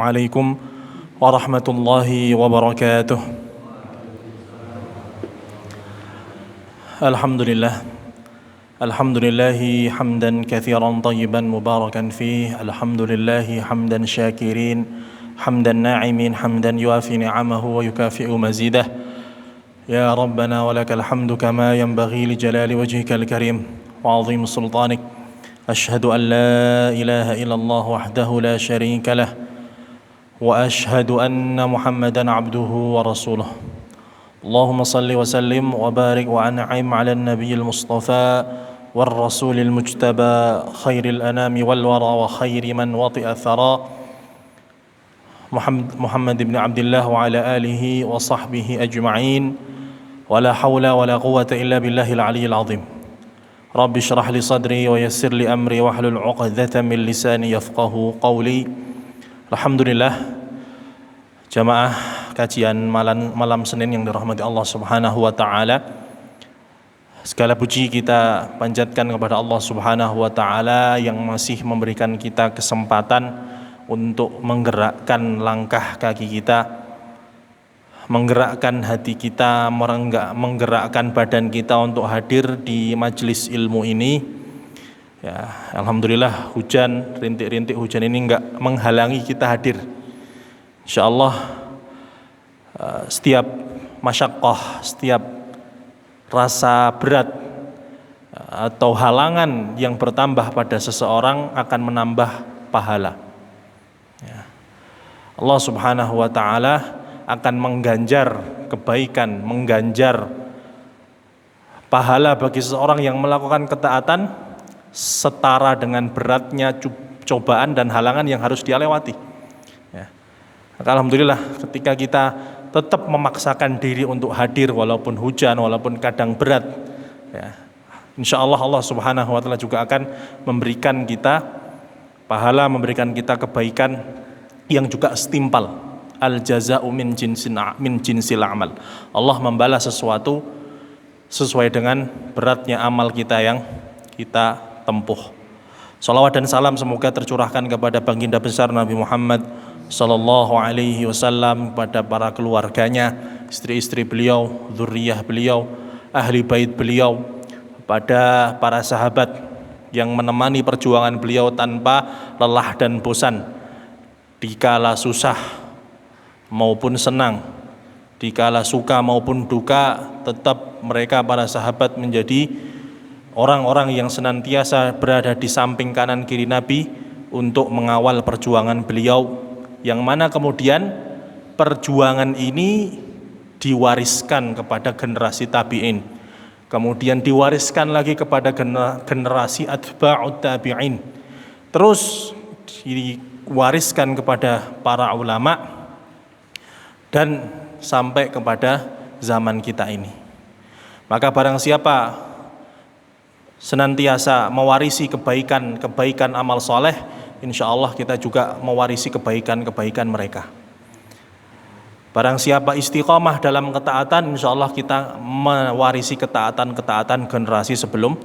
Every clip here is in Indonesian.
Assalamualaikum warahmatullahi wabarakatuh. Alhamdulillah. Alhamdulillahi hamdan katsiran tayyiban mubarakan fih. Alhamdulillahi hamdan syakirin, hamdan na'imin, hamdan yuafi ni'amahu wa yukafi'u mazidah. Ya Rabbana walakal hamdu kama yanbaghi li jalali wajhikal karim wa 'azimi sultanik. Ashhadu an la ilaha illallah wahdahu la syarika lah. وأشهد أن محمدا عبده ورسوله اللهم صل وسلم وبارك وأنعم على النبي المصطفى والرسول المجتبى خير الأنام والورى وخير من وطئ الثرى محمد بن عبد الله وعلى آله وصحبه أجمعين ولا حول ولا قوة إلا بالله العلي العظيم رب اشرح لي صدري ويسر لي أمري واحلل عقدة من لساني يفقه قولي. Alhamdulillah, jamaah kajian malam Senin yang dirahmati Allah Subhanahu wa taala. Segala puji kita panjatkan kepada Allah Subhanahu wa taala yang masih memberikan kita kesempatan untuk menggerakkan langkah kaki kita, menggerakkan hati kita, menggerakkan badan kita untuk hadir di majelis ilmu ini. Ya, alhamdulillah hujan, rintik-rintik hujan ini enggak menghalangi kita hadir. Insyaallah setiap masyaqqah, setiap rasa berat atau halangan yang bertambah pada seseorang akan menambah pahala. Ya. Allah Subhanahu wa taala akan mengganjar kebaikan, mengganjar pahala bagi seseorang yang melakukan ketaatan setara dengan beratnya cobaan dan halangan yang harus dia lewati. Ya. Alhamdulillah ketika kita tetap memaksakan diri untuk hadir walaupun hujan, walaupun kadang berat, ya, insya Allah Allah Subhanahu wa taala juga akan memberikan kita pahala, memberikan kita kebaikan yang juga setimpal. Al jaza'u min jinsil amal. Allah membalas sesuatu sesuai dengan beratnya amal kita yang kita tempuh. Salawat dan salam semoga tercurahkan kepada baginda besar Nabi Muhammad sallallahu alaihi wasallam, kepada para keluarganya, istri-istri beliau, dzurriyyah beliau, ahli bait beliau, kepada para sahabat yang menemani perjuangan beliau tanpa lelah dan bosan dikala susah maupun senang, dikala suka maupun duka, tetap mereka para sahabat menjadi orang-orang yang senantiasa berada di samping kanan kiri Nabi untuk mengawal perjuangan beliau, yang mana kemudian perjuangan ini diwariskan kepada generasi tabi'in, kemudian diwariskan lagi kepada generasi atba'ut tabi'in, terus diwariskan kepada para ulama dan sampai kepada zaman kita ini. Maka barang siapa senantiasa mewarisi kebaikan amal soleh, insya Allah kita juga mewarisi kebaikan mereka. Barang siapa istiqomah dalam ketaatan, insya Allah kita mewarisi ketaatan generasi sebelum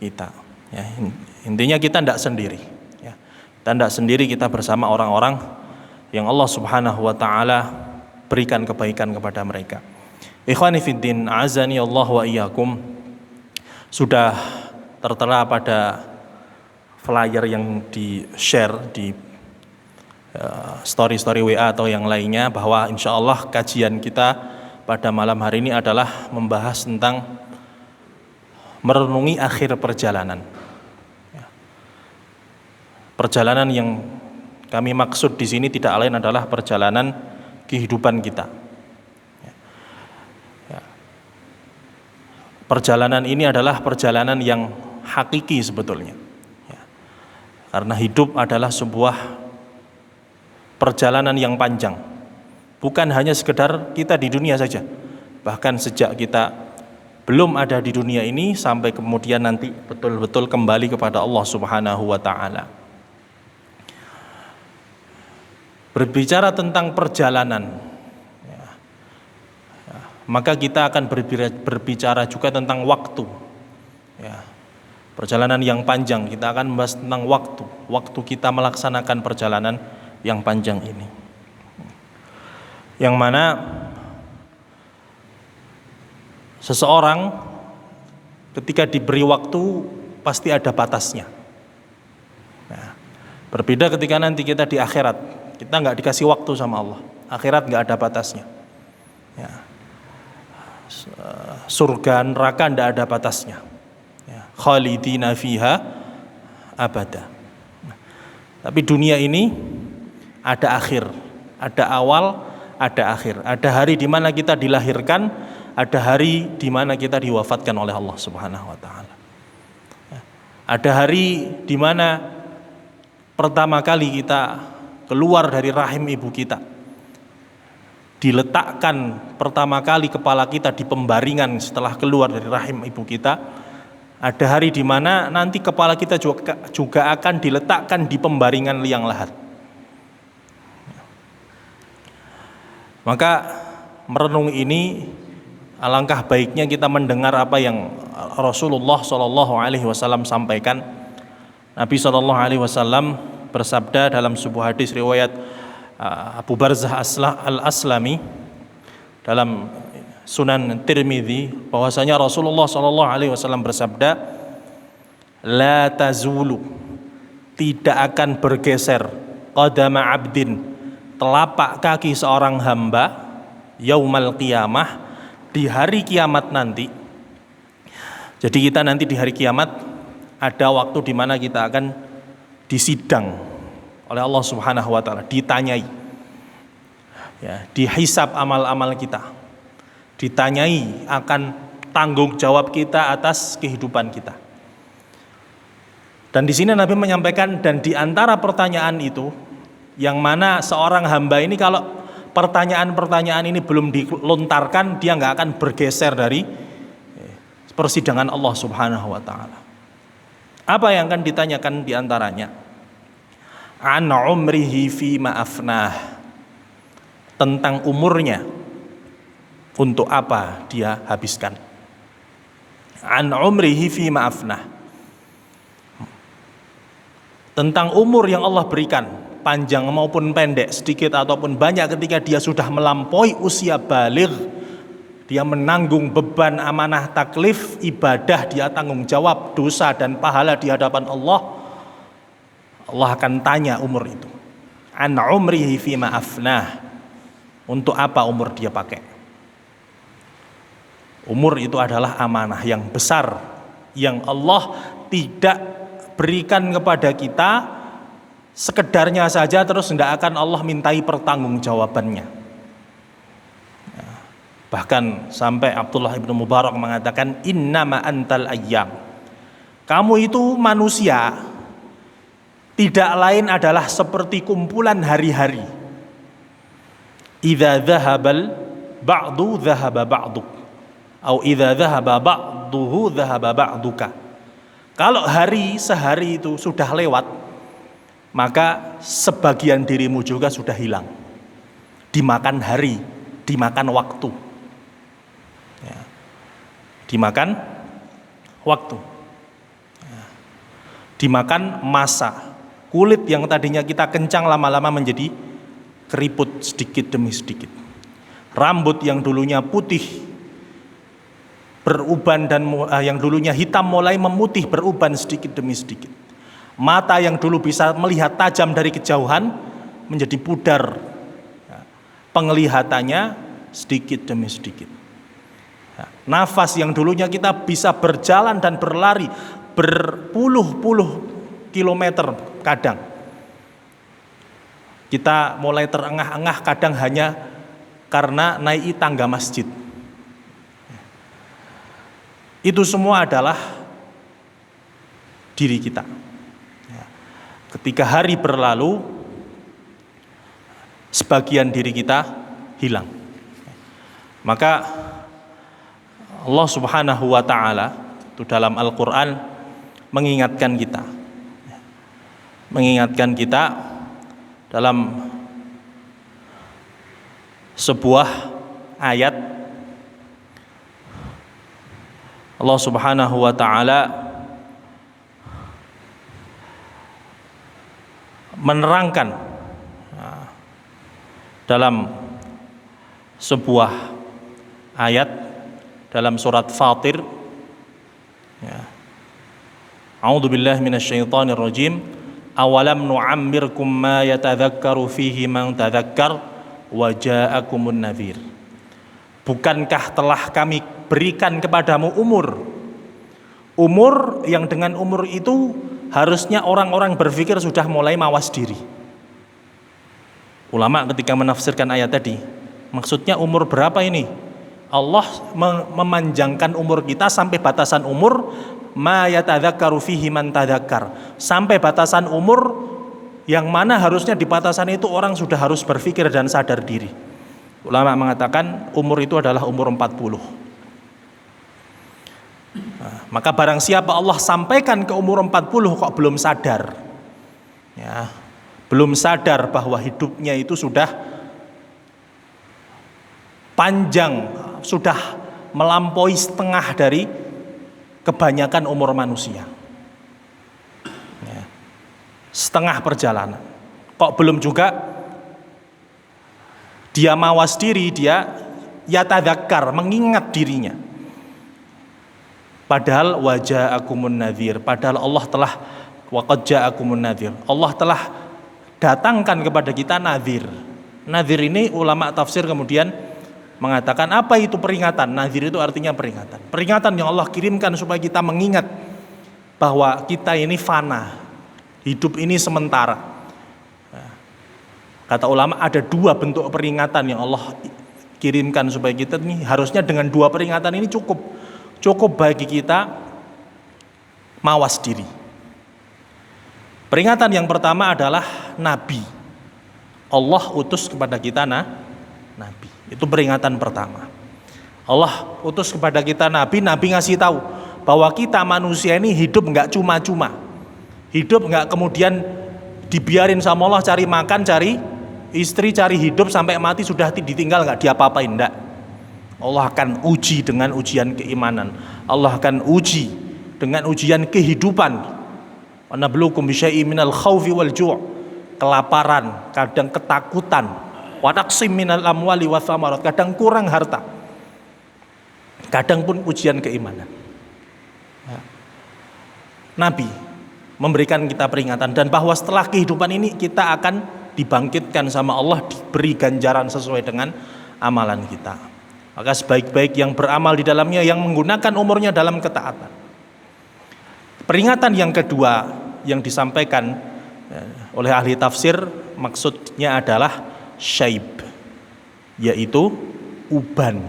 kita. Ya, intinya kita tidak sendiri. Ya, kita tidak sendiri, kita bersama orang-orang yang Allah Subhanahu wa taala berikan kebaikan kepada mereka. Ikhwani fiddin, azani Allah wa iyyakum. Sudah tertera pada flyer yang di-share di story WA atau yang lainnya, bahwa insya Allah kajian kita pada malam hari ini adalah membahas tentang merenungi akhir perjalanan. Perjalanan yang kami maksud di sini tidak lain adalah perjalanan kehidupan kita. Perjalanan ini adalah perjalanan yang hakiki sebetulnya, ya. Karena hidup adalah sebuah perjalanan yang panjang, bukan hanya sekedar kita di dunia saja, bahkan sejak kita belum ada di dunia ini sampai kemudian nanti betul-betul kembali kepada Allah Subhanahu wa taala. Berbicara tentang perjalanan, maka kita akan berbicara juga tentang waktu. Ya. Perjalanan yang panjang, kita akan membahas tentang waktu kita melaksanakan perjalanan yang panjang ini. Yang mana seseorang ketika diberi waktu pasti ada batasnya. Nah, berbeda ketika nanti kita di akhirat, kita nggak dikasih waktu sama Allah. Akhirat nggak ada batasnya. Ya. Surga neraka nggak ada batasnya. Ya. Khalidina fiha abada. Tapi dunia ini ada akhir, ada awal, ada akhir. Ada hari di mana kita dilahirkan, ada hari di mana kita diwafatkan oleh Allah Subhanahu wa taala. Ada hari di mana pertama kali kita keluar dari rahim ibu kita. Diletakkan pertama kali kepala kita di pembaringan setelah keluar dari rahim ibu kita. Ada hari di mana nanti kepala kita juga akan diletakkan di pembaringan liang lahat. Maka merenung ini alangkah baiknya kita mendengar apa yang Rasulullah SAW sampaikan. Nabi SAW bersabda dalam sebuah hadis riwayat Abu Barzah al-Aslami dalam Sunan Tirmidzi, bahwasanya Rasulullah SAW bersabda, la tazulu, tidak akan bergeser, qadama abdin, telapak kaki seorang hamba, yaumal qiyamah, di hari kiamat nanti. Jadi kita nanti di hari kiamat ada waktu di mana kita akan disidang oleh Allah Subhanahu wa taala, ditanyai. Ya, dihisab amal-amal kita. Ditanyai akan tanggung jawab kita atas kehidupan kita. Dan di sini Nabi menyampaikan, dan di antara pertanyaan itu, yang mana seorang hamba ini kalau pertanyaan-pertanyaan ini belum dilontarkan, dia nggak akan bergeser dari persidangan Allah Subhanahu wa taala. Apa yang akan ditanyakan di antaranya? An umrihi fi ma'afnah, tentang umurnya, untuk apa dia habiskan. An umrihi fi ma'afnah, tentang umur yang Allah berikan, panjang maupun pendek, sedikit ataupun banyak, ketika dia sudah melampaui usia baligh, dia menanggung beban amanah taklif, ibadah dia tanggung jawab, dosa dan pahala di hadapan Allah. Allah akan tanya umur itu. An umrihi fi ma'afnah, untuk apa umur dia pakai. Umur itu adalah amanah yang besar yang Allah tidak berikan kepada kita sekedarnya saja terus tidak akan Allah mintai pertanggungjawabannya. Bahkan sampai Abdullah ibnu Mubarak mengatakan, innama antal ayyam, kamu itu manusia, tidak lain adalah seperti kumpulan hari-hari. Idza dhahabal ba'du dhahaba ba'duk, atau idza dhahaba ba'duhu dhahaba ba'duka. Kalau hari sehari itu sudah lewat, maka sebagian dirimu juga sudah hilang, dimakan hari, dimakan waktu, ya, dimakan waktu, ya, dimakan masa. Kulit yang tadinya kita kencang lama-lama menjadi keriput sedikit demi sedikit. Rambut yang dulunya putih beruban, dan yang dulunya hitam mulai memutih, beruban sedikit demi sedikit. Mata yang dulu bisa melihat tajam dari kejauhan menjadi pudar, penglihatannya sedikit demi sedikit. Nafas yang dulunya kita bisa berjalan dan berlari berpuluh-puluh kilometer, kadang kita mulai terengah-engah, kadang hanya karena naik tangga masjid. Itu semua adalah diri kita. Ketika hari berlalu, sebagian diri kita hilang. Maka Allah Subhanahu wa ta'ala itu dalam Al-Quran mengingatkan kita dalam sebuah ayat. Allah Subhanahu wa ta'ala menerangkan dalam sebuah ayat dalam surat Fatir, ya. A'udzu billahi minasyaitonir rajim. Awalam nu'ammirkum ma yatadzakkaru fihi man tadzakkar wa ja'akumun nadhir. Bukankah telah kami berikan kepadamu umur yang dengan umur itu harusnya orang-orang berpikir sudah mulai mawas diri. Ulama ketika menafsirkan ayat tadi, maksudnya umur berapa ini? Allah memanjangkan umur kita sampai batasan umur ma yatadzakkaru fihi man tadzakkar, sampai batasan umur yang mana harusnya di batasan itu orang sudah harus berpikir dan sadar diri. Ulama mengatakan umur itu adalah umur 40. Maka barang siapa Allah sampaikan ke umur 40 kok belum sadar, ya, belum sadar bahwa hidupnya itu sudah panjang, sudah melampaui setengah dari kebanyakan umur manusia, ya, setengah perjalanan, kok belum juga dia mawas diri, dia yatadzakkar, mengingat dirinya. Padahal waja'akumun nadhir, padahal Allah telah waqad ja'akumun nadhir, Allah telah datangkan kepada kita nadhir. Nadhir ini ulama tafsir kemudian mengatakan apa itu peringatan. Nadhir itu artinya peringatan. Peringatan yang Allah kirimkan supaya kita mengingat bahwa kita ini fana, hidup ini sementara. Kata ulama ada dua bentuk peringatan yang Allah kirimkan supaya kita ini harusnya dengan dua peringatan ini cukup bagi kita mawas diri. Peringatan yang pertama adalah Nabi. Allah utus kepada kita Nabi. Itu peringatan pertama. Allah utus kepada kita Nabi ngasih tahu bahwa kita manusia ini hidup nggak cuma-cuma. Hidup nggak kemudian dibiarin sama Allah cari makan, cari istri, cari hidup sampai mati sudah ditinggal nggak diapa-apain, enggak. Allah akan uji dengan ujian keimanan. Allah akan uji dengan ujian kehidupan. Wa nabluukum bisyai'in minal khaufi wal ju', kelaparan, kadang ketakutan. Wa naqsim minal amwali wa thamarat, kadang kurang harta. Kadang pun ujian keimanan. Nabi memberikan kita peringatan dan bahwa setelah kehidupan ini kita akan dibangkitkan sama Allah, diberi ganjaran sesuai dengan amalan kita. Maka sebaik-baik yang beramal di dalamnya yang menggunakan umurnya dalam ketaatan. Peringatan yang kedua yang disampaikan oleh ahli tafsir maksudnya adalah syaib, yaitu uban.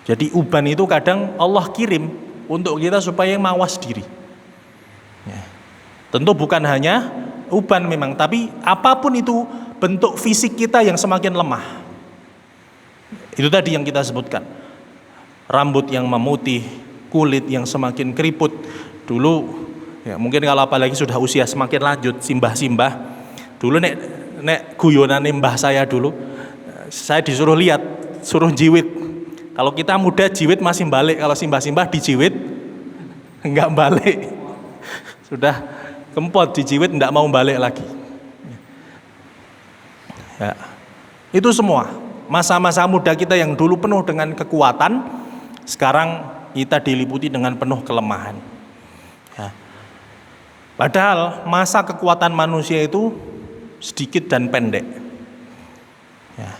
Jadi uban itu kadang Allah kirim untuk kita supaya mawas diri. Ya. Tentu bukan hanya uban memang, tapi apapun itu bentuk fisik kita yang semakin lemah. Itu tadi yang kita sebutkan. Rambut yang memutih, kulit yang semakin keriput. Dulu ya mungkin kalau apalagi sudah usia semakin lanjut, simbah-simbah. Dulu nek guyonan mbah saya dulu, saya disuruh lihat, suruh jiwit. Kalau kita muda jiwit masih balik, kalau simbah-simbah dijiwit enggak balik. Sudah kempot dijiwit enggak mau balik lagi. Ya. Itu semua masa-masa muda kita yang dulu penuh dengan kekuatan, sekarang kita diliputi dengan penuh kelemahan. Ya. Padahal masa kekuatan manusia itu sedikit dan pendek. Ya.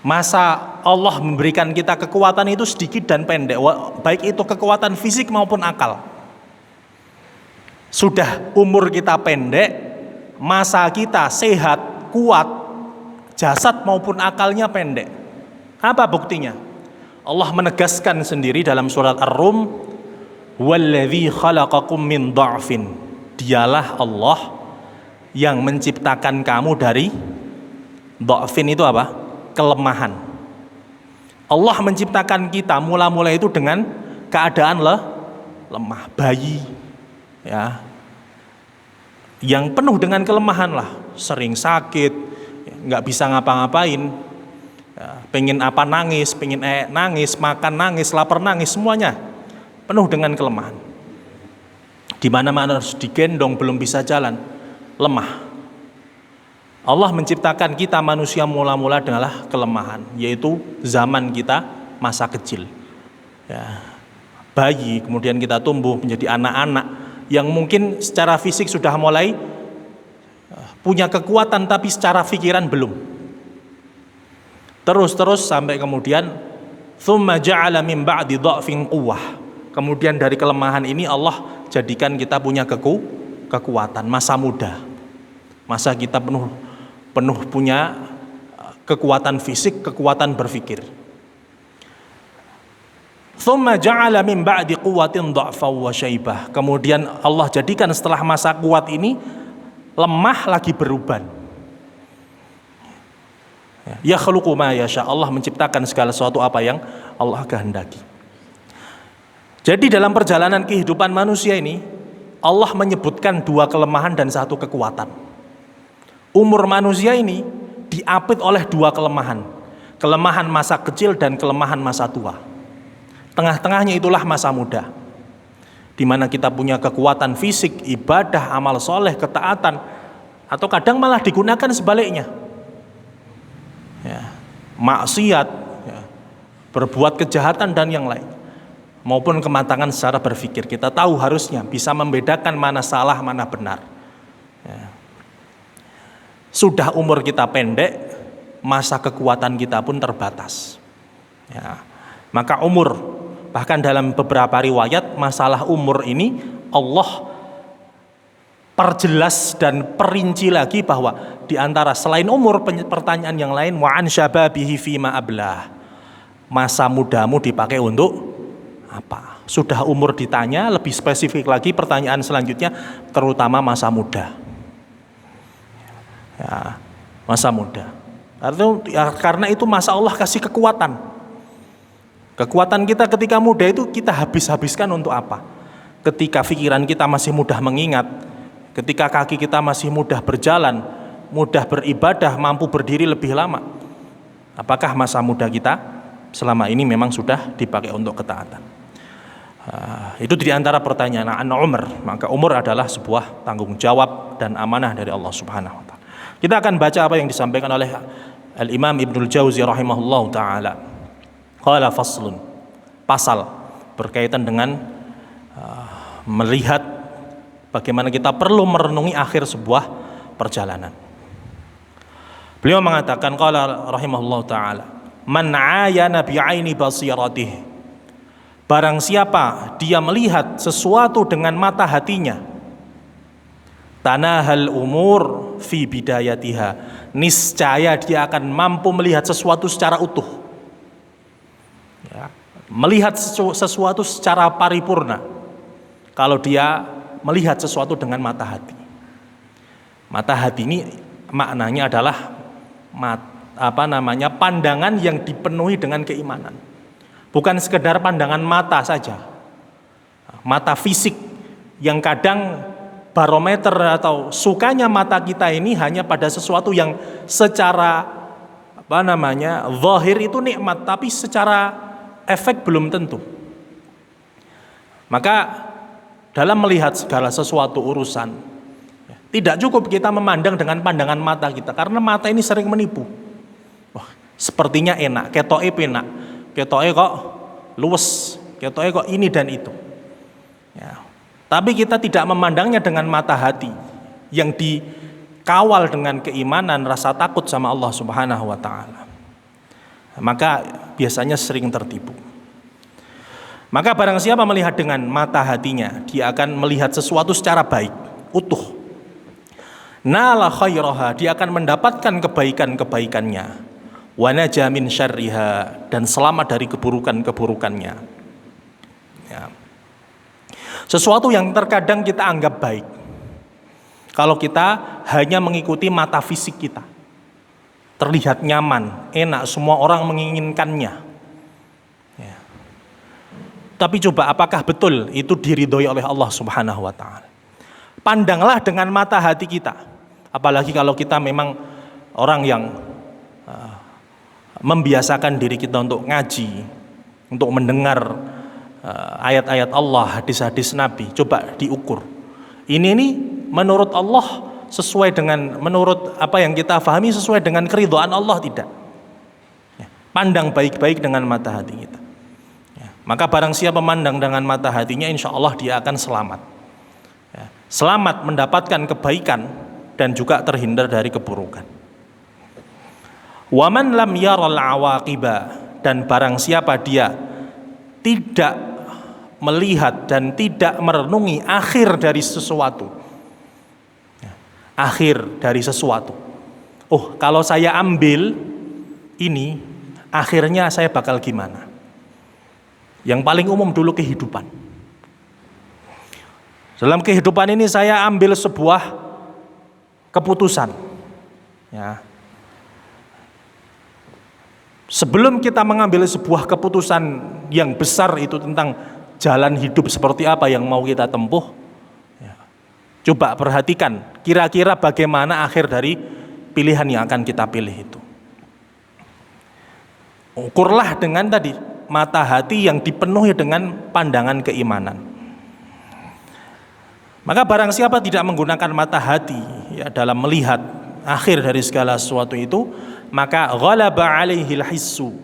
Masa Allah memberikan kita kekuatan itu sedikit dan pendek, baik itu kekuatan fisik maupun akal. Sudah umur kita pendek, masa kita sehat, kuat, jasad maupun akalnya pendek. Apa buktinya? Allah menegaskan sendiri dalam surat Ar-Rum, "Walladzi khalaqakum min dha'fin." Dialah Allah yang menciptakan kamu dari dha'fin itu apa? Kelemahan. Allah menciptakan kita mula-mula itu dengan keadaan lemah, bayi, ya, yang penuh dengan kelemahan lah, sering sakit, nggak bisa ngapa-ngapain, ya, pengen apa nangis, pengen nangis, makan nangis, lapar nangis, semuanya penuh dengan kelemahan. Di mana-mana harus digendong, belum bisa jalan, lemah. Allah menciptakan kita manusia mula-mula adalah kelemahan, yaitu zaman kita masa kecil. Ya, bayi, kemudian kita tumbuh menjadi anak-anak yang mungkin secara fisik sudah mulai punya kekuatan, tapi secara pikiran belum. Terus sampai kemudian tsumma ja'ala min ba'di dha'fin quwwah. Kemudian dari kelemahan ini Allah jadikan kita punya kekuatan masa muda. Masa kita penuh punya kekuatan fisik, kekuatan berpikir. Tsumma ja'ala min ba'di quwwatin dha'fa wa syaibah. Kemudian Allah jadikan setelah masa kuat ini lemah lagi beruban. Ya khluqu ma yasha. Allah menciptakan segala sesuatu apa yang Allah kehendaki. Jadi dalam perjalanan kehidupan manusia ini Allah menyebutkan dua kelemahan dan satu kekuatan. Umur manusia ini diapit oleh dua kelemahan. Kelemahan masa kecil dan kelemahan masa tua. Tengah-tengahnya itulah masa muda, di mana kita punya kekuatan fisik, ibadah, amal soleh, ketaatan, atau kadang malah digunakan sebaliknya. Ya, maksiat, ya, berbuat kejahatan dan yang lain, maupun kematangan secara berpikir. Kita tahu harusnya bisa membedakan mana salah, mana benar. Ya. Sudah umur kita pendek, masa kekuatan kita pun terbatas. Ya. Maka umur, bahkan dalam beberapa riwayat masalah umur ini Allah perjelas dan perinci lagi bahwa di antara selain umur, pertanyaan yang lain, wa an syababihi fima ablah, masa mudamu dipakai untuk apa? Sudah umur ditanya, lebih spesifik lagi pertanyaan selanjutnya, terutama masa muda. Ya, masa muda. Karena itu masa Allah kasih kekuatan. Kekuatan kita ketika muda itu kita habis-habiskan untuk apa? Ketika pikiran kita masih mudah mengingat, ketika kaki kita masih mudah berjalan, mudah beribadah, mampu berdiri lebih lama. Apakah masa muda kita selama ini memang sudah dipakai untuk ketaatan? Itu di antara pertanyaan Umar. Maka umur adalah sebuah tanggung jawab dan amanah dari Allah Subhanahu wa taala. Kita akan baca apa yang disampaikan oleh Al-Imam Ibnul Jauzi rahimahullah taala. Qala faslun, pasal berkaitan dengan melihat bagaimana kita perlu merenungi akhir sebuah perjalanan. Beliau mengatakan qala rahimahullah taala, man ayana bi'aini basiratih, barang siapa dia melihat sesuatu dengan mata hatinya, tanahal umur fi bidayatiha, niscaya dia akan mampu melihat sesuatu secara utuh. Ya, melihat sesuatu secara paripurna kalau dia melihat sesuatu dengan mata hati. Mata hati ini maknanya adalah pandangan yang dipenuhi dengan keimanan. Bukan sekedar pandangan mata saja. Mata fisik yang kadang barometer atau sukanya mata kita ini hanya pada sesuatu yang secara zahir itu nikmat, tapi secara efek belum tentu. Maka dalam melihat segala sesuatu urusan, tidak cukup kita memandang dengan pandangan mata kita, karena mata ini sering menipu. Wah, sepertinya enak, ketoke penak, ketoke kok luwes, ketoke kok ini dan itu. Ya. Tapi kita tidak memandangnya dengan mata hati yang dikawal dengan keimanan, rasa takut sama Allah Subhanahu wa taala. Maka biasanya sering tertipu. Maka barang siapa melihat dengan mata hatinya, dia akan melihat sesuatu secara baik, utuh. Nala khairaha, dia akan mendapatkan kebaikan-kebaikannya. Wa naja min syarriha, dan selamat dari keburukan-keburukannya. Ya. Sesuatu yang terkadang kita anggap baik, kalau kita hanya mengikuti mata fisik kita, terlihat nyaman, enak, semua orang menginginkannya. Ya. Tapi coba apakah betul itu diridhoi oleh Allah Subhanahu wa taala? Pandanglah dengan mata hati kita. Apalagi kalau kita memang orang yang membiasakan diri kita untuk ngaji, untuk mendengar ayat-ayat Allah, hadis-hadis Nabi. Coba diukur. Ini menurut Allah sesuai dengan menurut apa yang kita pahami sesuai dengan keridhaan Allah, tidak. Ya, pandang baik-baik dengan mata hati kita. Ya, maka barang siapa memandang dengan mata hatinya, insya Allah dia akan selamat. Ya, selamat mendapatkan kebaikan dan juga terhindar dari keburukan. Waman lam yaral awaqiba, dan barang siapa dia tidak melihat dan tidak merenungi akhir dari sesuatu. Akhir dari sesuatu. Oh, kalau saya ambil ini, akhirnya saya bakal gimana? Yang paling umum dulu kehidupan. Dalam kehidupan ini saya ambil sebuah keputusan. Ya. Sebelum kita mengambil sebuah keputusan yang besar itu tentang jalan hidup seperti apa yang mau kita tempuh, ya, coba perhatikan kira-kira bagaimana akhir dari pilihan yang akan kita pilih itu. Ukurlah dengan tadi mata hati yang dipenuhi dengan pandangan keimanan. Maka barang siapa tidak menggunakan mata hati ya, dalam melihat akhir dari segala sesuatu itu, maka ghalaba alaihil hissu,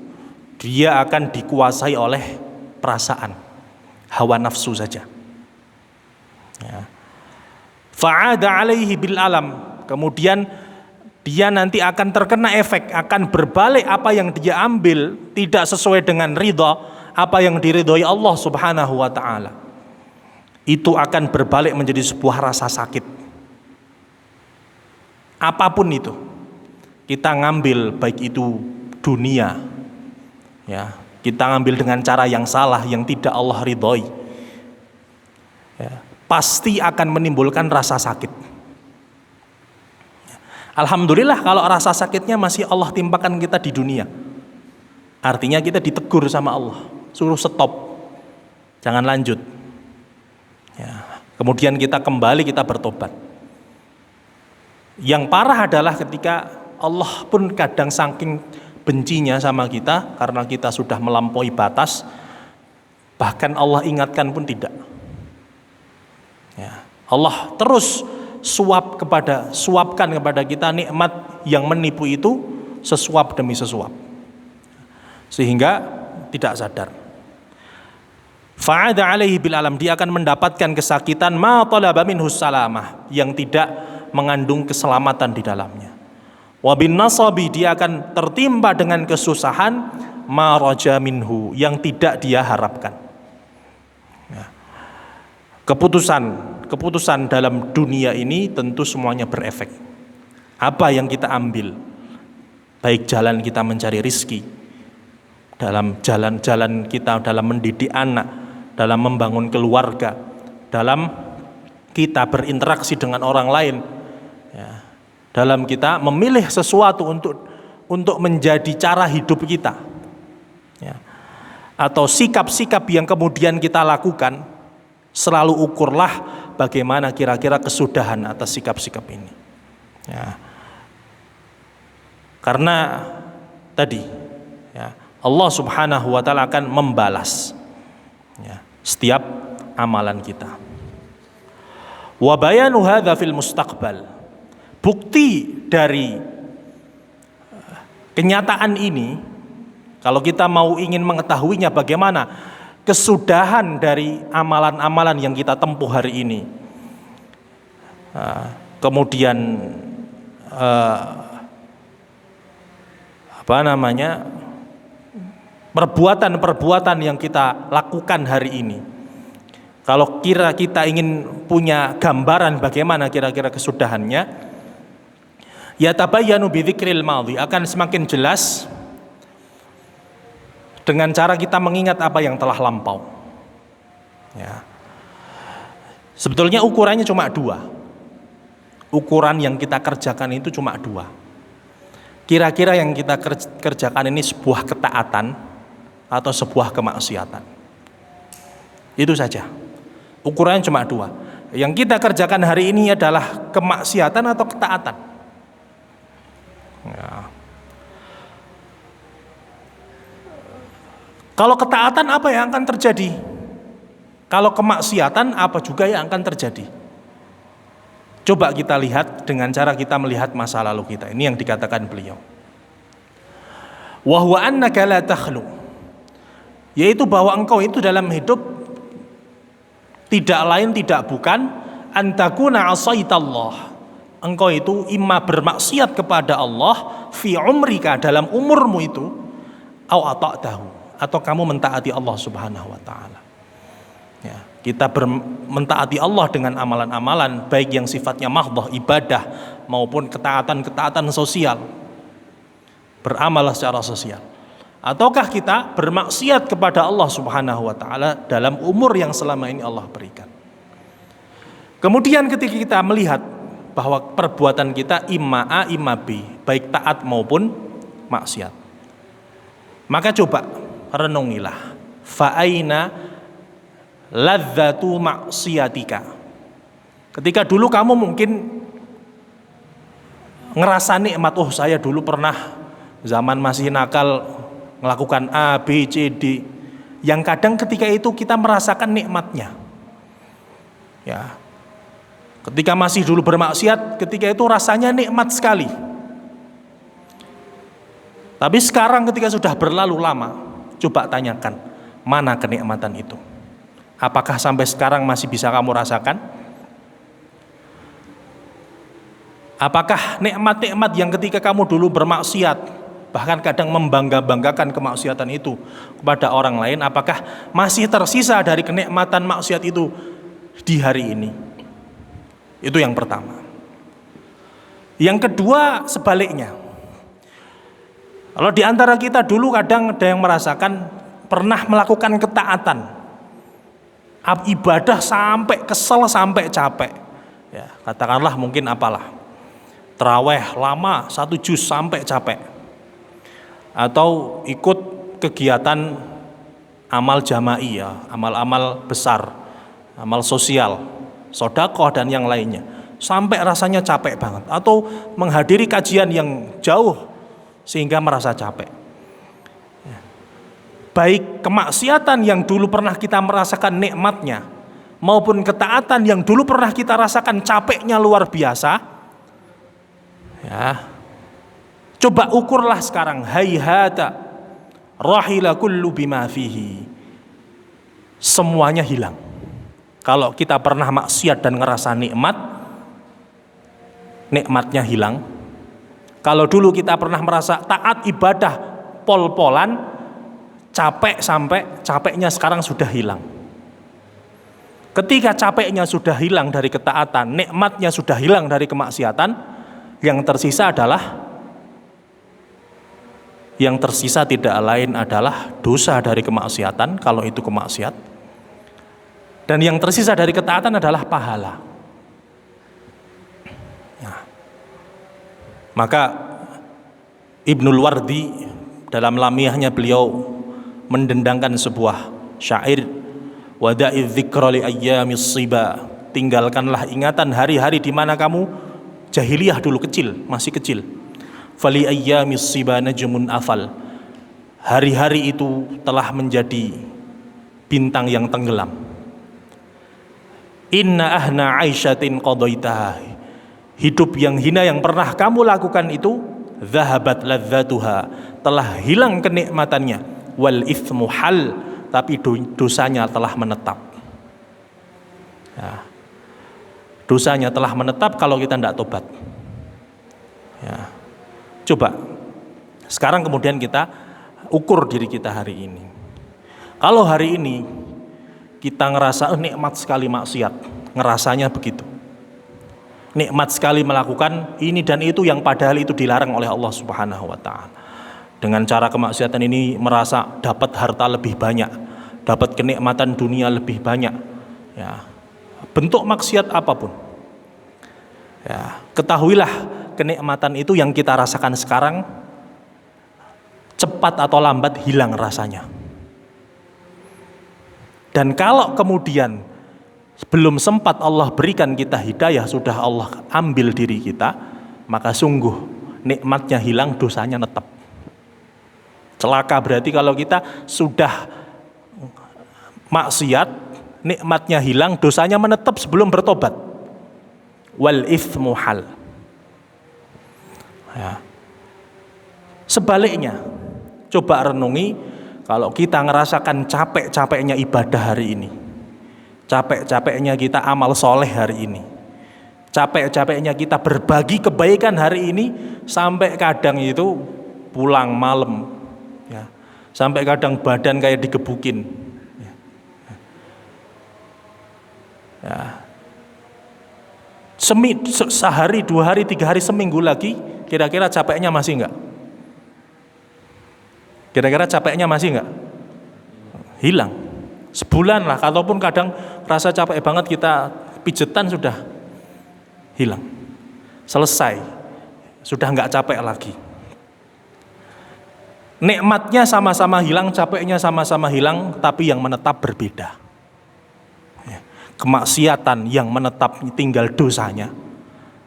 dia akan dikuasai oleh perasaan, hawa nafsu saja. Ya. Fa'ada alaihi bil alam, kemudian dia nanti akan terkena efek, akan berbalik apa yang dia ambil tidak sesuai dengan ridha, apa yang diridhoi Allah Subhanahu wa taala. Itu akan berbalik menjadi sebuah rasa sakit. Apapun itu. Kita ngambil baik itu dunia, ya, kita ngambil dengan cara yang salah yang tidak Allah ridhoi, ya, pasti akan menimbulkan rasa sakit. Alhamdulillah kalau rasa sakitnya masih Allah timpakan kita di dunia, artinya kita ditegur sama Allah, suruh stop, jangan lanjut. Ya, kemudian kita kembali, kita bertobat. Yang parah adalah ketika Allah pun kadang saking bencinya sama kita karena kita sudah melampaui batas, bahkan Allah ingatkan pun tidak. Ya, Allah terus suapkan kepada kita nikmat yang menipu itu sesuap demi sesuap, sehingga tidak sadar. Fa'ada alaihi bil alam, dia akan mendapatkan kesakitan ma talaba minhu salamah, yang tidak mengandung keselamatan di dalamnya. Wa bin nasabi, dia akan tertimpa dengan kesusahan ma raja minhu, yang tidak dia harapkan. Ya. Keputusan dalam dunia ini tentu semuanya berefek. Apa yang kita ambil, baik jalan kita mencari rizki, dalam jalan-jalan kita dalam mendidik anak, dalam membangun keluarga, dalam kita berinteraksi dengan orang lain, ya, dalam kita memilih sesuatu untuk menjadi cara hidup kita, ya, atau sikap-sikap yang kemudian kita lakukan, selalu ukurlah bagaimana kira-kira kesudahan atas sikap-sikap ini. Ya. Karena tadi, ya, Allah Subhanahu wa taala akan membalas, ya, setiap amalan kita. Wa bayanu hadza fil mustaqbal. Bukti dari kenyataan ini, kalau kita mau ingin mengetahuinya bagaimana kesudahan dari amalan-amalan yang kita tempuh hari ini, kemudian perbuatan-perbuatan yang kita lakukan hari ini. Kalau kita ingin punya gambaran bagaimana kira-kira kesudahannya, ya tabayyanu bi dzikril madhi, akan semakin jelas dengan cara kita mengingat apa yang telah lampau. Ya. Sebetulnya ukurannya cuma dua. Ukuran yang kita kerjakan itu cuma dua. Kira-kira yang kita kerjakan ini sebuah ketaatan atau sebuah kemaksiatan. Itu saja. Ukurannya cuma dua. Yang kita kerjakan hari ini adalah kemaksiatan atau ketaatan. Ya. Kalau ketaatan apa yang akan terjadi? Kalau kemaksiatan apa juga yang akan terjadi? Coba kita lihat dengan cara kita melihat masa lalu kita. Ini yang dikatakan beliau. Wa huwa annaka la takhlu, yaitu bahwa engkau itu dalam hidup tidak lain tidak bukan antakuna asaitallah, engkau itu imma bermaksiat kepada Allah fi umrika, dalam umurmu itu, au ata'tahu, atau kamu mentaati Allah Subhanahu wa taala. Ya, kita mentaati Allah dengan amalan-amalan baik yang sifatnya mahdhah ibadah maupun ketaatan-ketaatan sosial, beramal secara sosial. Ataukah kita bermaksiat kepada Allah Subhanahu wa taala dalam umur yang selama ini Allah berikan. Kemudian ketika kita melihat bahwa perbuatan kita imma A imma B, baik taat maupun maksiat, maka coba renungilah, fa aina ladzatu maksiatika. Ketika dulu kamu mungkin ngerasa nikmat, oh saya dulu pernah zaman masih nakal melakukan A, B, C, D, yang kadang ketika itu kita merasakan nikmatnya. Ya. Ketika masih dulu bermaksiat, ketika itu rasanya nikmat sekali. Tapi sekarang ketika sudah berlalu lama, coba tanyakan, mana kenikmatan itu? Apakah sampai sekarang masih bisa kamu rasakan? Apakah nikmat-nikmat yang ketika kamu dulu bermaksiat, bahkan kadang membangga-banggakan kemaksiatan itu kepada orang lain, apakah masih tersisa dari kenikmatan maksiat itu di hari ini? Itu yang pertama. Yang kedua sebaliknya. Kalau di antara kita dulu kadang ada yang merasakan pernah melakukan ketaatan, ibadah sampai kesel, sampai capek. Ya, katakanlah mungkin apalah, taraweh lama 1 juz sampai capek. Atau ikut kegiatan amal jama'i, ya, amal-amal besar, amal sosial, sedekah dan yang lainnya, sampai rasanya capek banget. Atau menghadiri kajian yang jauh sehingga merasa capek. Baik kemaksiatan yang dulu pernah kita merasakan nikmatnya, maupun ketaatan yang dulu pernah kita rasakan capeknya luar biasa, ya, coba ukurlah sekarang, hayhata rahila kullu bima fihi, semuanya hilang. Kalau kita pernah maksiat dan ngerasa nikmat, nikmatnya hilang. Kalau dulu kita pernah merasa taat ibadah pol-polan, capek sampai capeknya sekarang sudah hilang. Ketika capeknya sudah hilang dari ketaatan, nikmatnya sudah hilang dari kemaksiatan, yang tersisa tidak lain adalah dosa dari kemaksiatan, kalau itu kemaksiat. Dan yang tersisa dari ketaatan adalah pahala. Nah, maka Ibnul Wardi dalam lamiyahnya beliau mendendangkan sebuah syair, wada'iz dzikra li ayyamis siba, tinggalkanlah ingatan hari-hari di mana kamu jahiliyah dulu kecil, masih kecil. Fali ayyamis siba najmun afal, hari-hari itu telah menjadi bintang yang tenggelam. Inna ahna aisyatin qadaitaha, hidup yang hina yang pernah kamu lakukan itu, zahabat ladzatuha, telah hilang kenikmatannya. Wal ithmu hal, tapi dosanya telah menetap. Ya. Dosanya telah menetap kalau kita tidak tobat. Ya. Coba sekarang kemudian kita ukur diri kita hari ini. Kalau hari ini kita ngerasa nikmat sekali maksiat, ngerasanya begitu. Nikmat sekali melakukan ini dan itu yang padahal itu dilarang oleh Allah Subhanahu wa taala. Dengan cara kemaksiatan ini merasa dapat harta lebih banyak, dapat kenikmatan dunia lebih banyak, ya, bentuk maksiat apapun, ya, ketahuilah kenikmatan itu yang kita rasakan sekarang cepat atau lambat hilang rasanya. Dan kalau kemudian belum sempat Allah berikan kita hidayah, sudah Allah ambil diri kita, maka sungguh nikmatnya hilang, dosanya netap. Celaka berarti kalau kita sudah maksiat, nikmatnya hilang, dosanya menetap sebelum bertobat. wal ithmu hal. Ya. Sebaliknya, coba renungi kalau kita ngerasakan capek-capeknya ibadah hari ini, capek-capeknya kita amal soleh hari ini, capek-capeknya kita berbagi kebaikan hari ini, sampai kadang itu pulang malam, ya, sampai kadang badan kayak digebukin, ya. Sehari, 2 hari, 3 hari, seminggu lagi, kira-kira capeknya masih enggak? Kira-kira capeknya masih enggak? Hilang. Sebulan lah, kalaupun kadang rasa capek banget kita pijetan sudah hilang. Selesai. Sudah enggak capek lagi. Nikmatnya sama-sama hilang, capeknya sama-sama hilang, tapi yang menetap berbeda. Kemaksiatan yang menetap tinggal dosanya.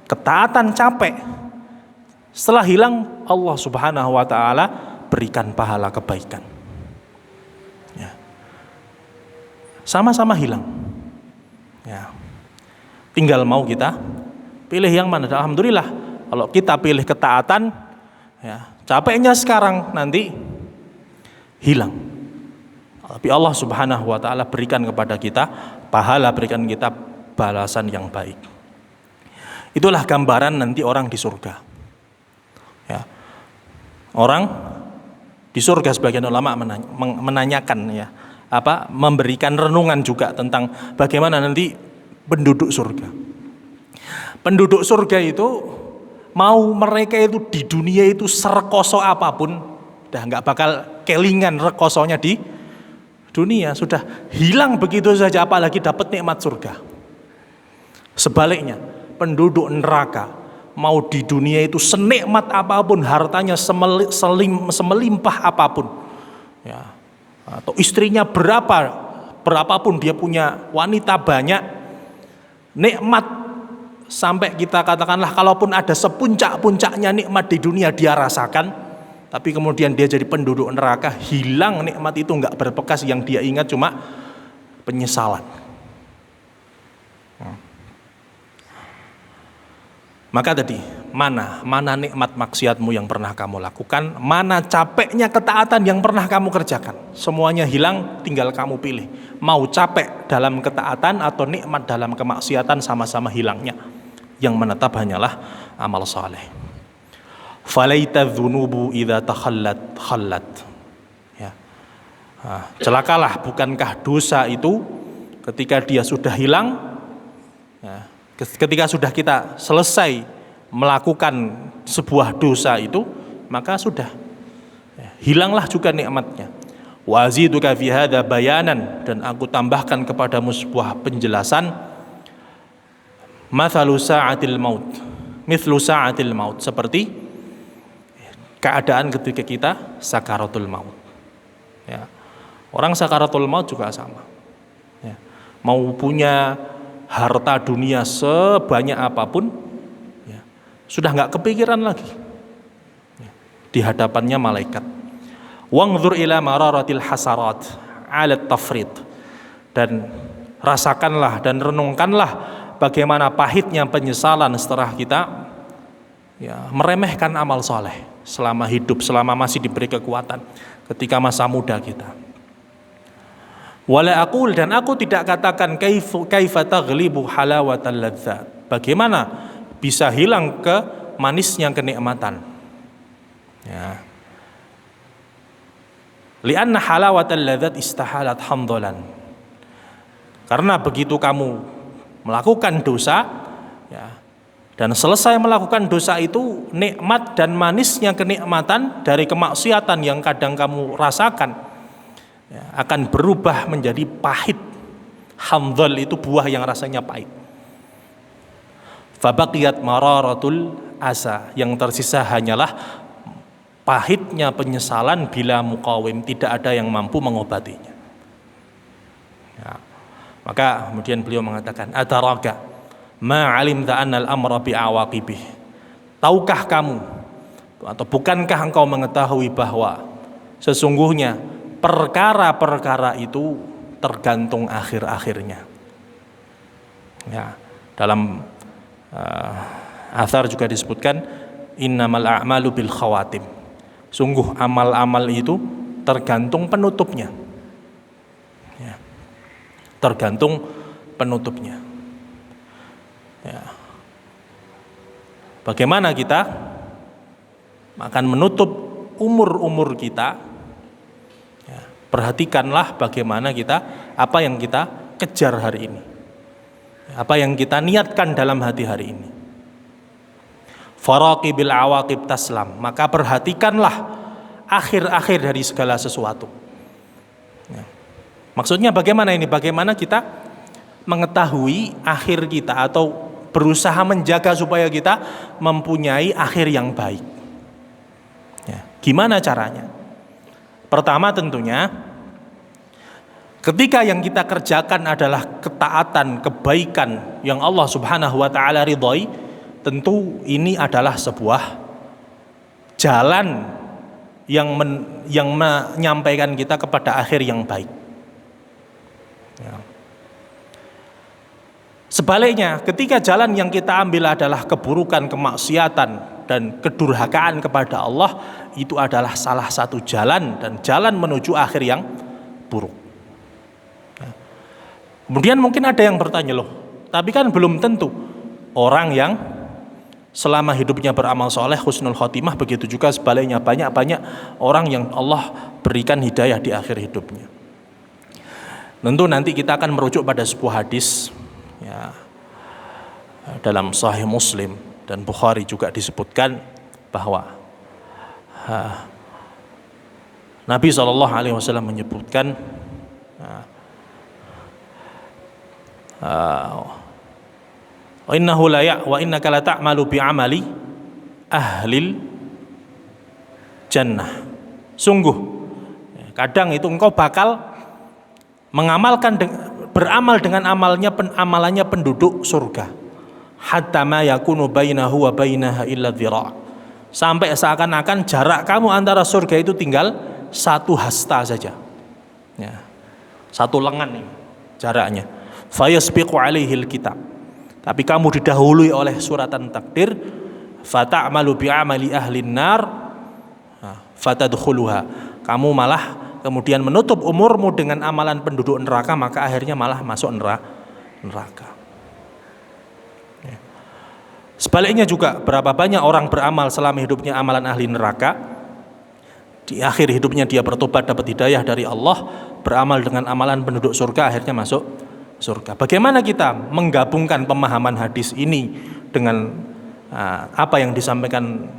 Ketaatan capek. Setelah hilang, Allah Subhanahu wa taala berikan pahala kebaikan. Ya. Sama-sama hilang. Ya. Tinggal mau kita pilih yang mana. Alhamdulillah, kalau kita pilih ketaatan, ya, capeknya sekarang, nanti hilang. Tapi Allah Subhanahu wa taala berikan kepada kita pahala, berikan kita balasan yang baik. Itulah gambaran nanti orang di surga. Ya. Orang di surga, sebagian ulama menanyakan, ya, memberikan renungan juga tentang bagaimana nanti penduduk surga. Penduduk surga itu mau mereka itu di dunia itu serekoso apapun, udah nggak bakal kelingan rekosonya di dunia, sudah hilang begitu saja, apalagi dapat nikmat surga. Sebaliknya, penduduk neraka mau di dunia itu senikmat apapun, hartanya semelimpah apapun, ya, atau istrinya berapapun dia punya, wanita banyak, nikmat sampai kita katakanlah kalaupun ada sepuncak-puncaknya nikmat di dunia dia rasakan, tapi kemudian dia jadi penduduk neraka, hilang nikmat itu, nggak berbekas, yang dia ingat cuma penyesalan. Maka tadi, mana nikmat maksiatmu yang pernah kamu lakukan, mana capeknya ketaatan yang pernah kamu kerjakan. Semuanya hilang, tinggal kamu pilih. Mau capek dalam ketaatan atau nikmat dalam kemaksiatan, sama-sama hilangnya. Yang menetap hanyalah amal saleh. Falaita dzunubu idza takhallat. Ya. Celakalah, bukankah dosa itu ketika dia sudah hilang, ya, ketika sudah kita selesai melakukan sebuah dosa itu, maka sudah, ya, hilanglah juga nikmatnya. Wa aziduka fi hadza bayanan, dan aku tambahkan kepadamu sebuah penjelasan. Mathalu sa'atil maut, mithlu sa'atil maut, seperti keadaan ketika kita sakaratul maut. Ya. Orang sakaratul maut juga sama. Ya. Mau punya harta dunia sebanyak apapun, ya, sudah nggak kepikiran lagi, ya, di hadapannya malaikat. Wangzur ila mararatil hasarat ala tafrid, dan rasakanlah dan renungkanlah bagaimana pahitnya penyesalan setelah kita, ya, meremehkan amal soleh selama hidup, selama masih diberi kekuatan, ketika masa muda kita. Wala aqul, dan aku tidak katakan kaifa taghlibu halawatal ladzat, bagaimana bisa hilang ke manisnya kenikmatan, ya. Lianna halawatal ladzat istahalat hamdalan, karena begitu kamu melakukan dosa, ya, dan selesai melakukan dosa itu, nikmat dan manisnya kenikmatan dari kemaksiatan yang kadang kamu rasakan, ya, akan berubah menjadi pahit. Hamdal itu buah yang rasanya pahit. Fabaqiyat mararatul asa, yang tersisa hanyalah pahitnya penyesalan bila muqawim, tidak ada yang mampu mengobatinya. Ya. Maka kemudian beliau mengatakan, ataraka ma alimta annal amra bi'awaqibih, tahukah kamu atau bukankah engkau mengetahui bahwa sesungguhnya perkara-perkara itu tergantung akhir-akhirnya. Ya, dalam Athar juga disebutkan innamal a'malu bil khawatim. Sungguh amal-amal itu tergantung penutupnya. Ya. Tergantung penutupnya. Ya. Bagaimana kita akan menutup umur-umur kita? Ya. Perhatikanlah bagaimana kita, apa yang kita kejar hari ini, apa yang kita niatkan dalam hati hari ini. Faraqibil awaqib taslam, maka perhatikanlah akhir-akhir dari segala sesuatu. Ya. Maksudnya bagaimana ini? Bagaimana kita mengetahui akhir kita atau berusaha menjaga supaya kita mempunyai akhir yang baik. Ya. Gimana caranya? Pertama tentunya ketika yang kita kerjakan adalah ketaatan, kebaikan yang Allah Subhanahu wa taala ridhoi, tentu ini adalah sebuah jalan yang menyampaikan kita kepada akhir yang baik. Ya. Sebaliknya, ketika jalan yang kita ambil adalah keburukan, kemaksiatan, dan kedurhakaan kepada Allah, itu adalah salah satu jalan dan jalan menuju akhir yang buruk. Ya. Kemudian mungkin ada yang bertanya, loh, tapi kan belum tentu orang yang selama hidupnya beramal soleh husnul khotimah, begitu juga sebaliknya banyak orang yang Allah berikan hidayah di akhir hidupnya. Tentu nanti kita akan merujuk pada sebuah hadis, ya, dalam Sahih Muslim dan Bukhari juga disebutkan bahwa Nabi SAW menyebutkan innahu la wa innaka la ta'malu bi amali ahlil jannah. Sungguh kadang itu engkau bakal mengamalkan, beramal dengan amalannya penduduk surga. Hatta ma yakunu bainahu wa bainaha illa dhira'. Sampai seakan-akan jarak kamu antara surga itu tinggal satu hasta saja. Ya. Satu lengan nih jaraknya. Fayasbiqu alaihil kitab. Tapi kamu didahului oleh suratan takdir, fata'malu bi'amali ahlin nar fatadkhuluha. Kamu malah kemudian menutup umurmu dengan amalan penduduk neraka, maka akhirnya malah masuk neraka. Ya. Sebaliknya juga, berapa banyak orang beramal selama hidupnya amalan ahli neraka, di akhir hidupnya dia bertobat, dapat hidayah dari Allah, beramal dengan amalan penduduk surga, akhirnya masuk surga. Bagaimana kita menggabungkan pemahaman hadis ini dengan apa yang disampaikan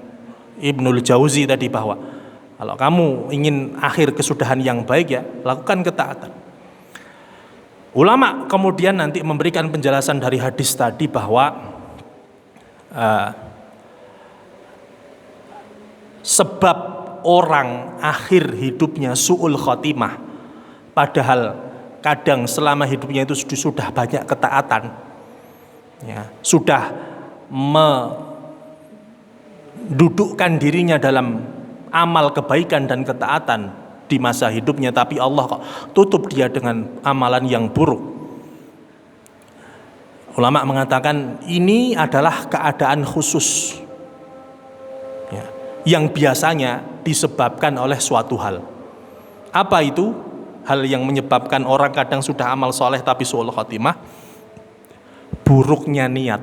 Ibnul Jauzi tadi, bahwa kalau kamu ingin akhir kesudahan yang baik, ya lakukan ketaatan. Ulama kemudian nanti memberikan penjelasan dari hadis tadi bahwa sebab orang akhir hidupnya su'ul khotimah, padahal kadang selama hidupnya itu sudah banyak ketaatan, ya, sudah mendudukkan dirinya dalam amal kebaikan dan ketaatan di masa hidupnya, tapi Allah kok tutup dia dengan amalan yang buruk. Ulama mengatakan ini adalah keadaan khusus, ya, yang biasanya disebabkan oleh suatu hal. Apa itu? Hal yang menyebabkan orang kadang sudah amal soleh tapi su'ul khotimah, buruknya niat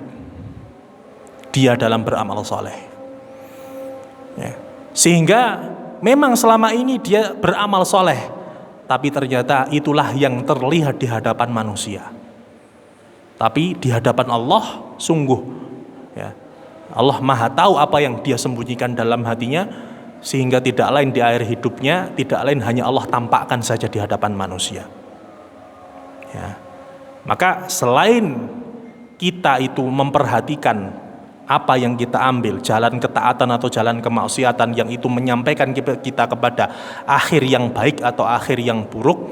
dia dalam beramal soleh, ya. Sehingga memang selama ini dia beramal soleh, tapi ternyata itulah yang terlihat di hadapan manusia, tapi di hadapan Allah sungguh, ya, Allah maha tahu apa yang dia sembunyikan dalam hatinya, sehingga tidak lain di akhir hidupnya, tidak lain hanya Allah tampakkan saja di hadapan manusia, ya. Maka selain kita itu memperhatikan apa yang kita ambil, jalan ketaatan atau jalan kemaksiatan yang itu menyampaikan kita kepada akhir yang baik atau akhir yang buruk,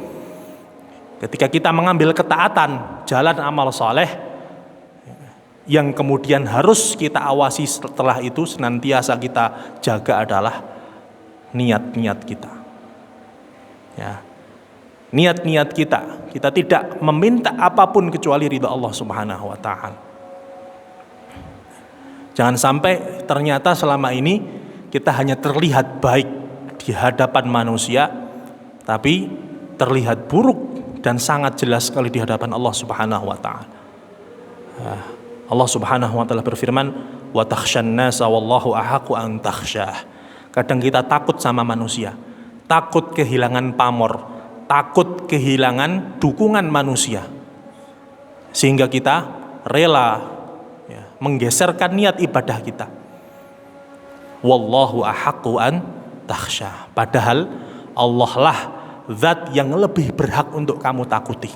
ketika kita mengambil ketaatan, jalan amal soleh, yang kemudian harus kita awasi setelah itu senantiasa kita jaga adalah niat-niat kita, ya, niat-niat kita tidak meminta apapun kecuali ridha Allah Subhanahu wa ta'ala. Jangan sampai ternyata selama ini kita hanya terlihat baik di hadapan manusia, tapi terlihat buruk dan sangat jelas sekali di hadapan Allah Subhanahu wa taala. Allah Subhanahu wa taala berfirman, "Wa takhshan nasa wallahu ahaqqu an takhsyah." Kadang kita takut sama manusia, takut kehilangan pamor, takut kehilangan dukungan manusia, sehingga kita rela menggeserkan niat ibadah kita. Wallahu ahaqqu an takhsyah. Padahal Allah lah zat yang lebih berhak untuk kamu takuti.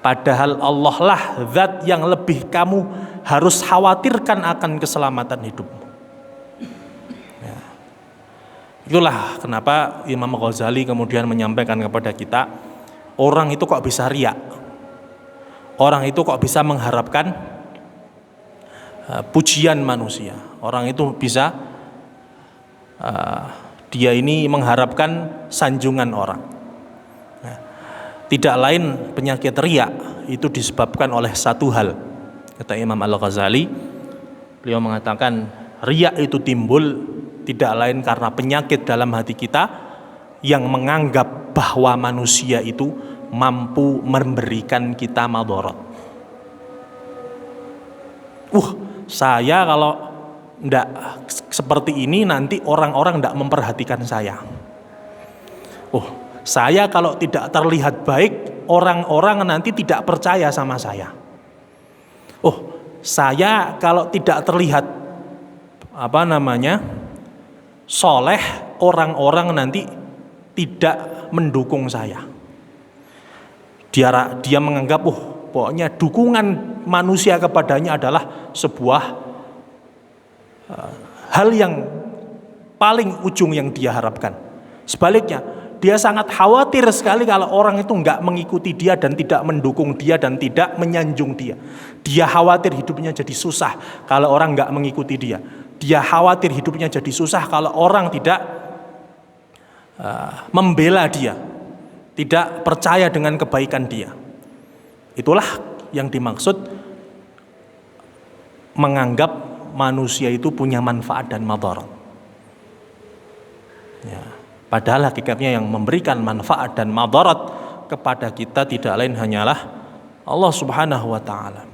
Padahal Allah lah zat yang lebih kamu harus khawatirkan akan keselamatan hidupmu. Ya. Itulah kenapa Imam Ghazali kemudian menyampaikan kepada kita, orang itu kok bisa riya? Orang itu kok bisa mengharapkan pujian manusia? Orang itu bisa dia ini mengharapkan sanjungan orang. Tidak lain penyakit riya itu disebabkan oleh satu hal. Kata Imam Al-Ghazali, beliau mengatakan riya itu timbul tidak lain karena penyakit dalam hati kita yang menganggap bahwa manusia itu mampu memberikan kita madarat. Saya kalau tidak seperti ini nanti orang-orang tidak memperhatikan saya. Saya kalau tidak terlihat baik, orang-orang nanti tidak percaya sama saya. Saya kalau tidak terlihat soleh, orang-orang nanti tidak mendukung saya. Dia menganggap pokoknya dukungan manusia kepadanya adalah sebuah hal yang paling ujung yang dia harapkan. Sebaliknya, dia sangat khawatir sekali kalau orang itu enggak mengikuti dia dan tidak mendukung dia dan tidak menyanjung dia. Dia khawatir hidupnya jadi susah kalau orang enggak mengikuti dia. Dia khawatir hidupnya jadi susah kalau orang tidak membela dia, tidak percaya dengan kebaikan dia. Itulah yang dimaksud menganggap manusia itu punya manfaat dan madarat. Padahal hakikatnya yang memberikan manfaat dan madarat kepada kita tidak lain hanyalah Allah Subhanahu wa taala.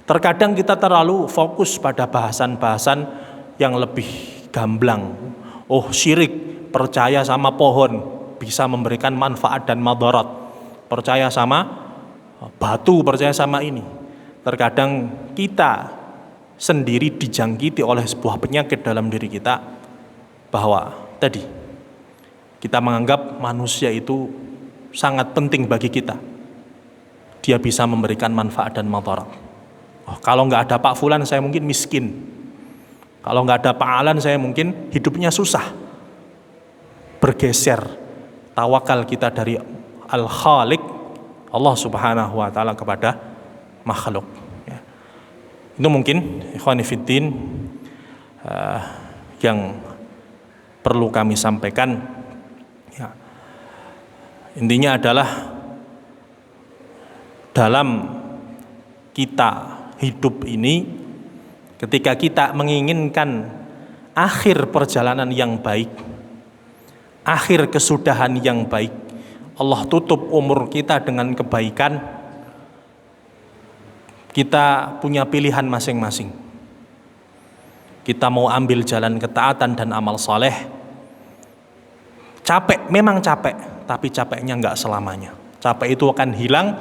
Terkadang kita terlalu fokus pada bahasan-bahasan yang lebih gamblang. Syirik, percaya sama pohon bisa memberikan manfaat dan madarat. Percaya sama batu, percaya sama ini. Terkadang kita sendiri dijangkiti oleh sebuah penyakit dalam diri kita, bahwa tadi kita menganggap manusia itu sangat penting bagi kita. Dia bisa memberikan manfaat dan madarat. Kalau nggak ada Pak Fulan saya mungkin miskin. Kalau nggak ada Pak Alan saya mungkin hidupnya susah. Bergeser tawakal kita dari Al-Khaliq Allah Subhanahu wa taala kepada makhluk. Itu mungkin ikhwani fiddin yang perlu kami sampaikan. Intinya adalah dalam kita hidup ini, ketika kita menginginkan akhir perjalanan yang baik, akhir kesudahan yang baik, Allah tutup umur kita dengan kebaikan, kita punya pilihan masing-masing. Kita mau ambil jalan ketaatan dan amal soleh. Capek, memang capek, tapi capeknya enggak selamanya. Capek itu akan hilang,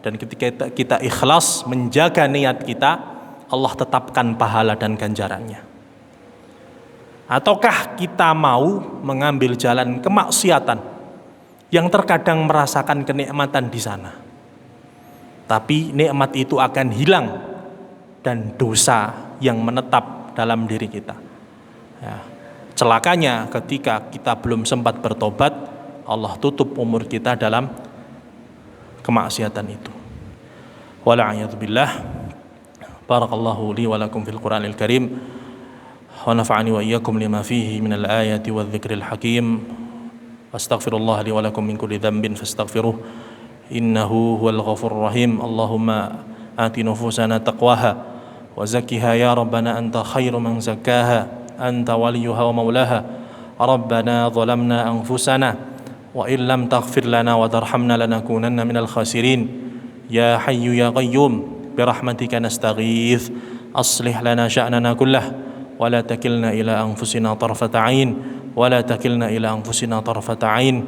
dan ketika kita ikhlas menjaga niat kita, Allah tetapkan pahala dan ganjarannya. Ataukah kita mau mengambil jalan kemaksiatan yang terkadang merasakan kenikmatan di sana, tapi nikmat itu akan hilang dan dosa yang menetap dalam diri kita. Celakanya ketika kita belum sempat bertobat, Allah tutup umur kita dalam kemaksiatan itu. Wala'iyadzubillah. Barakallahu li wa lakum fil Qur'anil Karim wa nafa'ani wa iyyakum lima fihi minal ayati wa dzikril hakim. Astaghfirullah li wa lakum min kulli dhanbin fastaghfiruh innahu huwal ghafurur rahim. Allahumma ati nufusana taqwaha وزكها يا ربنا أنت خير من زكاها أنت وليها ومولاها ربنا ظلمنا أنفسنا وإن لم تغفر لنا وترحمنا لنكونن من الخاسرين يا حي يا قيوم برحمتك نستغيث أصلح لنا شأننا كله ولا تكلنا إلى أنفسنا طرفة عين ولا تكلنا إلى أنفسنا طرفة عين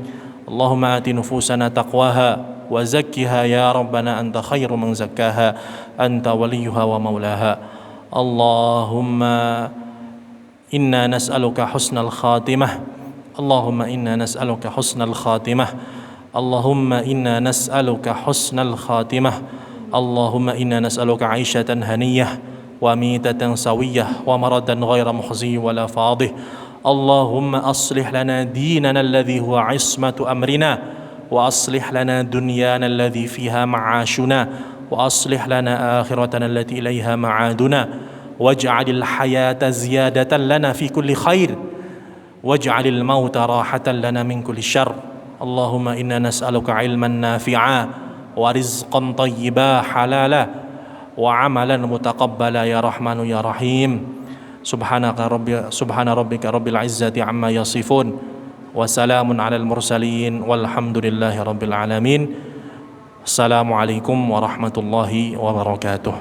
اللهم آت نفوسنا تقواها وزكها يا ربنا أنت خير من زكاها أنت وليها ومولاها اللهم إنا نسألك حسن الخاتمة اللهم إنا نسألك حسن الخاتمة اللهم إنا نسألك حسن الخاتمة اللهم إنا نسألك عيشة هنية وميتة سوية ومردا غير مخزي ولا فاضح اللهم أصلح لنا ديننا الذي هو عصمة أمرنا وأصلح لنا دنيانا الذي فيها معاشنا وأصلح لنا آخرتنا التي إليها معادنا واجعل الحياة زيادة لنا في كل خير واجعل الموت راحة لنا من كل شر اللهم إنا نسألك علما نافعا ورزقا طيبا حلالا وعملا متقبلا يا رحمن يا رحيم سبحان ربك رب العزة عما يصفون وسلام على المرسلين والحمد لله رب العالمين السلام عليكم ورحمة الله وبركاته